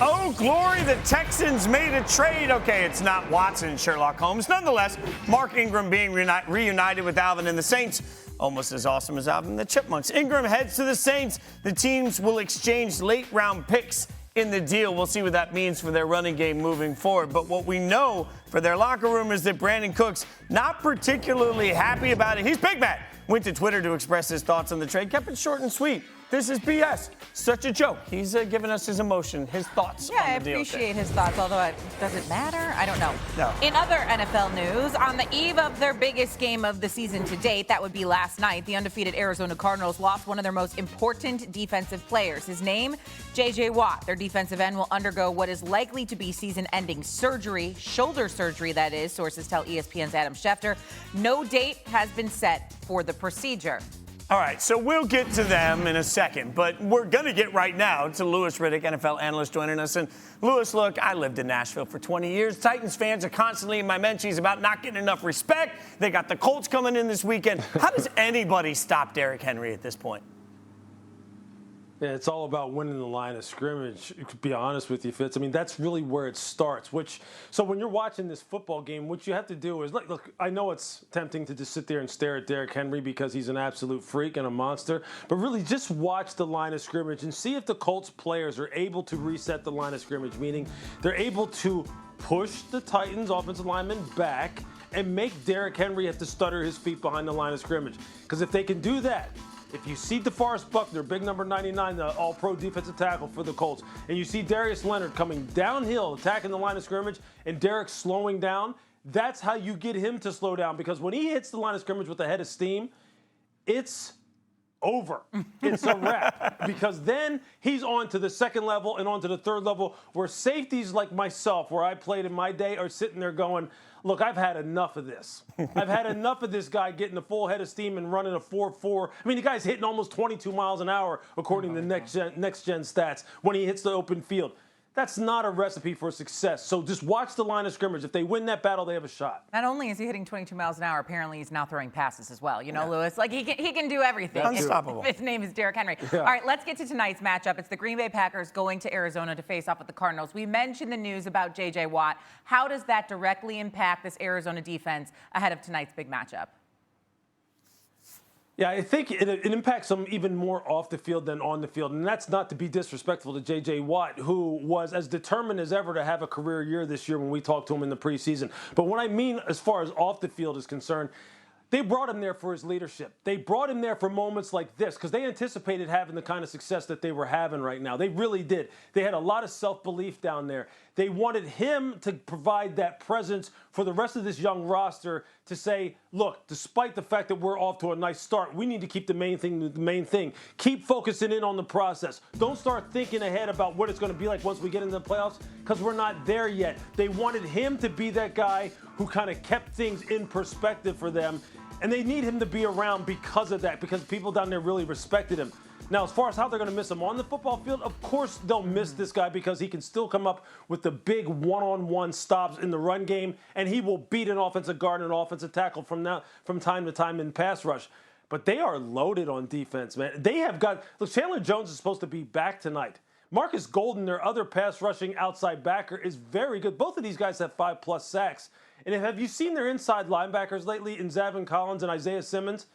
Oh, glory, the Texans made a trade. Okay, it's not Watson, Sherlock Holmes. Nonetheless, Mark Ingram being reunited with Alvin and the Saints. Almost as awesome as Alvin and the Chipmunks. Ingram heads to the Saints. The teams will exchange late-round picks in the deal. We'll see what that means for their running game moving forward. But what we know for their locker room is that Brandon Cooks not particularly happy about it. He's big mad. Went to Twitter to express his thoughts on the trade. Kept it short and sweet. This is BS. Such a joke. He's giving us his emotion, his thoughts on the deal. I appreciate his thoughts, although does it matter? I don't know. No. In other NFL news, on the eve of their biggest game of the season to date, that would be last night, the undefeated Arizona Cardinals lost one of their most important defensive players. His name, J.J. Watt. Their defensive end will undergo what is likely to be season-ending surgery, shoulder surgery, that is, sources tell ESPN's Adam Schefter. No date has been set for the procedure. All right, so we'll get to them in a second, but we're going to get right now to Louis Riddick, NFL analyst, joining us. And Louis, look, I lived in Nashville for 20 years. Titans fans are constantly in my mentions about not getting enough respect. They got the Colts coming in this weekend. How does anybody stop Derrick Henry at this point? Yeah, it's all about winning the line of scrimmage, to be honest with you, Fitz. I mean, that's really where it starts. So when you're watching this football game, what you have to do is, look, I know it's tempting to just sit there and stare at Derrick Henry because he's an absolute freak and a monster, but really just watch the line of scrimmage and see if the Colts players are able to reset the line of scrimmage, meaning they're able to push the Titans offensive linemen back and make Derrick Henry have to stutter his feet behind the line of scrimmage. Because if they can do that, if you see DeForest Buckner, big number 99, the all-pro defensive tackle for the Colts, and you see Darius Leonard coming downhill, attacking the line of scrimmage, and Derrick slowing down, that's how you get him to slow down. Because when he hits the line of scrimmage with a head of steam, it's over. It's a wrap. Because then he's on to the second level and on to the third level, where safeties like myself, where I played in my day, are sitting there going, look, I've had enough of this. I've had enough of this guy getting a full head of steam and running a 4.4. I mean, the guy's hitting almost 22 miles an hour, according to next-gen stats, when he hits the open field. That's not a recipe for success. So just watch the line of scrimmage. If they win that battle, they have a shot. Not only is he hitting 22 miles an hour, apparently he's now throwing passes as well. You know, Louis, like he can do everything. Unstoppable. His name is Derrick Henry. Yeah. All right, let's get to tonight's matchup. It's the Green Bay Packers going to Arizona to face off with the Cardinals. We mentioned the news about J.J. Watt. How does that directly impact this Arizona defense ahead of tonight's big matchup? Yeah, I think it impacts them even more off the field than on the field. And that's not to be disrespectful to J.J. Watt, who was as determined as ever to have a career year this year when we talked to him in the preseason. But what I mean as far as off the field is concerned, they brought him there for his leadership. They brought him there for moments like this because they anticipated having the kind of success that they were having right now. They really did. They had a lot of self-belief down there. They wanted him to provide that presence for the rest of this young roster to say, look, despite the fact that we're off to a nice start, we need to keep the main thing. Keep focusing in on the process. Don't start thinking ahead about what it's going to be like once we get into the playoffs because we're not there yet. They wanted him to be that guy who kind of kept things in perspective for them. And they need him to be around because of that, because people down there really respected him. Now, as far as how they're going to miss him on the football field, of course they'll miss this guy because he can still come up with the big one-on-one stops in the run game, and he will beat an offensive guard and an offensive tackle from time to time in pass rush. But they are loaded on defense, man. They have got – look, Chandler Jones is supposed to be back tonight. Marcus Golden, their other pass-rushing outside backer, is very good. Both of these guys have 5+ sacks. And have you seen their inside linebackers lately in Zavin Collins and Isaiah Simmons?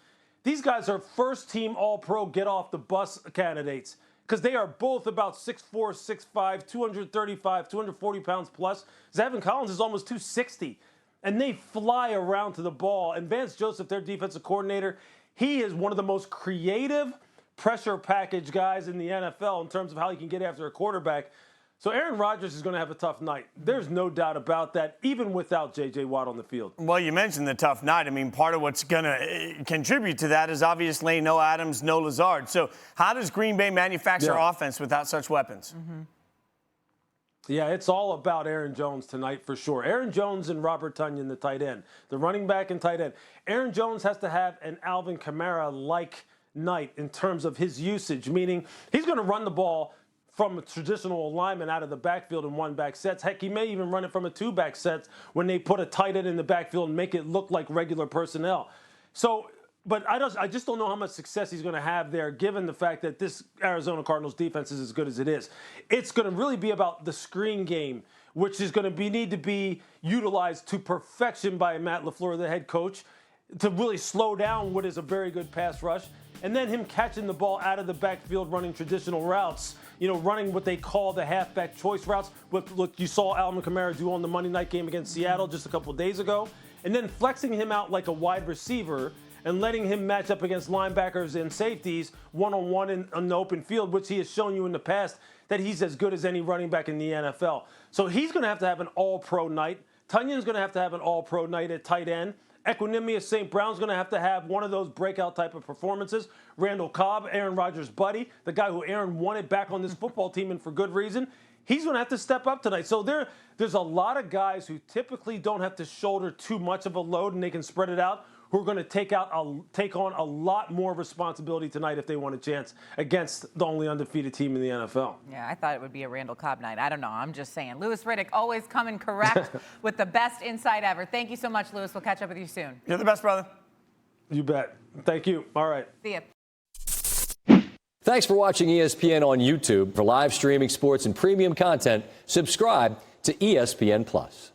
These guys are first-team All-Pro get-off-the-bus candidates because they are both about 6'4", 6'5", 235, 240 pounds plus. Zavin Collins is almost 260, and they fly around to the ball. And Vance Joseph, their defensive coordinator, he is one of the most creative pressure package guys in the NFL in terms of how he can get after a quarterback. So Aaron Rodgers is going to have a tough night. There's no doubt about that, even without J.J. Watt on the field. Well, you mentioned the tough night. I mean, part of what's going to contribute to that is obviously no Adams, no Lazard. So how does Green Bay manufacture offense without such weapons? Mm-hmm. Yeah, it's all about Aaron Jones tonight for sure. Aaron Jones and Robert Tonyan, the tight end, the running back and tight end. Aaron Jones has to have an Alvin Kamara-like night in terms of his usage, meaning he's going to run the ball from a traditional alignment out of the backfield in one-back sets. Heck, he may even run it from a two-back set when they put a tight end in the backfield and make it look like regular personnel. So But I just don't know how much success he's going to have there, given the fact that this Arizona Cardinals defense is as good as it is. It's going to really be about the screen game, which is going to need to be utilized to perfection by Matt LaFleur, the head coach, to really slow down what is a very good pass rush. And then him catching the ball out of the backfield, running traditional routes, running what they call the halfback choice routes. Look, you saw Alvin Kamara do on the Monday night game against Seattle just a couple of days ago. And then flexing him out like a wide receiver and letting him match up against linebackers and safeties one-on-one in the open field, which he has shown you in the past that he's as good as any running back in the NFL. So he's going to have an all-pro night. Tunyon's going to have an all-pro night at tight end. Equanimous St. Brown's going to have one of those breakout type of performances. Randall Cobb, Aaron Rodgers' buddy, the guy who Aaron wanted back on this football team and for good reason, he's going to have to step up tonight. So there's a lot of guys who typically don't have to shoulder too much of a load and they can spread it out, who are going to take on a lot more responsibility tonight if they want a chance against the only undefeated team in the NFL. Yeah, I thought it would be a Randall Cobb night. I don't know. I'm just saying. Louis Riddick always coming correct with the best insight ever. Thank you so much, Louis. We'll catch up with you soon. You're the best, brother. You bet. Thank you. All right. See ya. Thanks for watching ESPN on YouTube. For live streaming sports and premium content, subscribe to ESPN+.